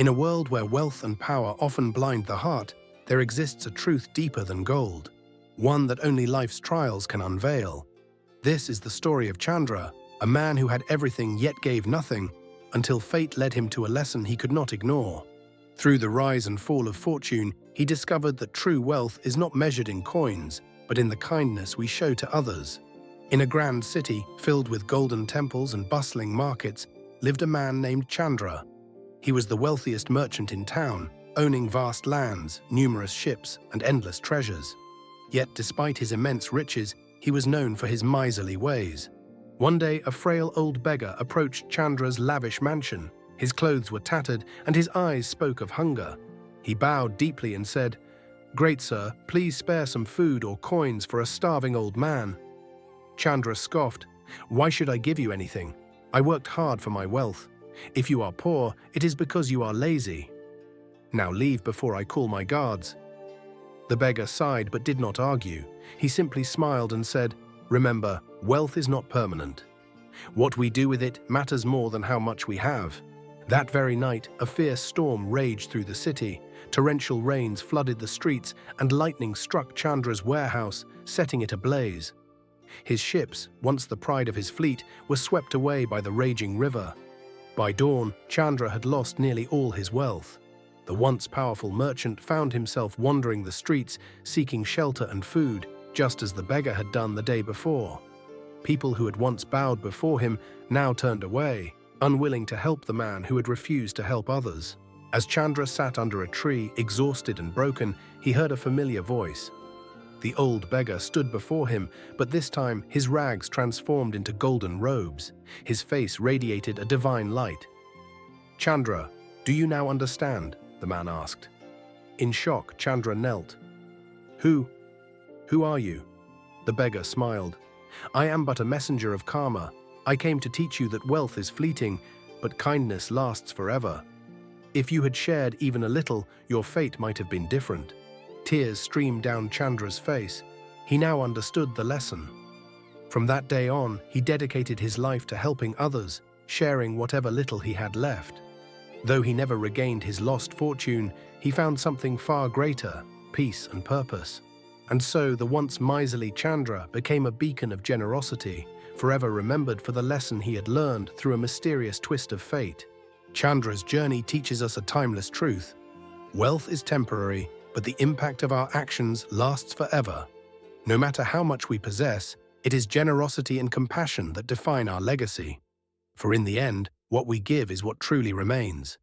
In a world where wealth and power often blind the heart, there exists a truth deeper than gold, one that only life's trials can unveil. This is the story of Chandra, a man who had everything yet gave nothing, until fate led him to a lesson he could not ignore. Through the rise and fall of fortune, he discovered that true wealth is not measured in coins, but in the kindness we show to others. In a grand city filled with golden temples and bustling markets lived a man named Chandra. He was the wealthiest merchant in town, owning vast lands, numerous ships, and endless treasures. Yet despite his immense riches, he was known for his miserly ways. One day, a frail old beggar approached Chandra's lavish mansion. His clothes were tattered, and his eyes spoke of hunger. He bowed deeply and said, "Great sir, please spare some food or coins for a starving old man." Chandra scoffed, "Why should I give you anything? I worked hard for my wealth. If you are poor, it is because you are lazy. Now leave before I call my guards." The beggar sighed but did not argue. He simply smiled and said, "Remember, wealth is not permanent. What we do with it matters more than how much we have." That very night, a fierce storm raged through the city. Torrential rains flooded the streets, and lightning struck Chandra's warehouse, setting it ablaze. His ships, once the pride of his fleet, were swept away by the raging river. By dawn, Chandra had lost nearly all his wealth. The once powerful merchant found himself wandering the streets, seeking shelter and food, just as the beggar had done the day before. People who had once bowed before him now turned away, unwilling to help the man who had refused to help others. As Chandra sat under a tree, exhausted and broken, he heard a familiar voice. The old beggar stood before him, but this time his rags transformed into golden robes. His face radiated a divine light. "Chandra, do you now understand?" the man asked. In shock, Chandra knelt. Who are you?" The beggar smiled. "I am but a messenger of karma. I came to teach you that wealth is fleeting, but kindness lasts forever. If you had shared even a little, your fate might have been different." Tears streamed down Chandra's face. He now understood the lesson. From that day on, he dedicated his life to helping others, sharing whatever little he had left. Though he never regained his lost fortune, he found something far greater, peace and purpose. And so the once miserly Chandra became a beacon of generosity, forever remembered for the lesson he had learned through a mysterious twist of fate. Chandra's journey teaches us a timeless truth. Wealth is temporary, but the impact of our actions lasts forever. No matter how much we possess, it is generosity and compassion that define our legacy. For in the end, what we give is what truly remains.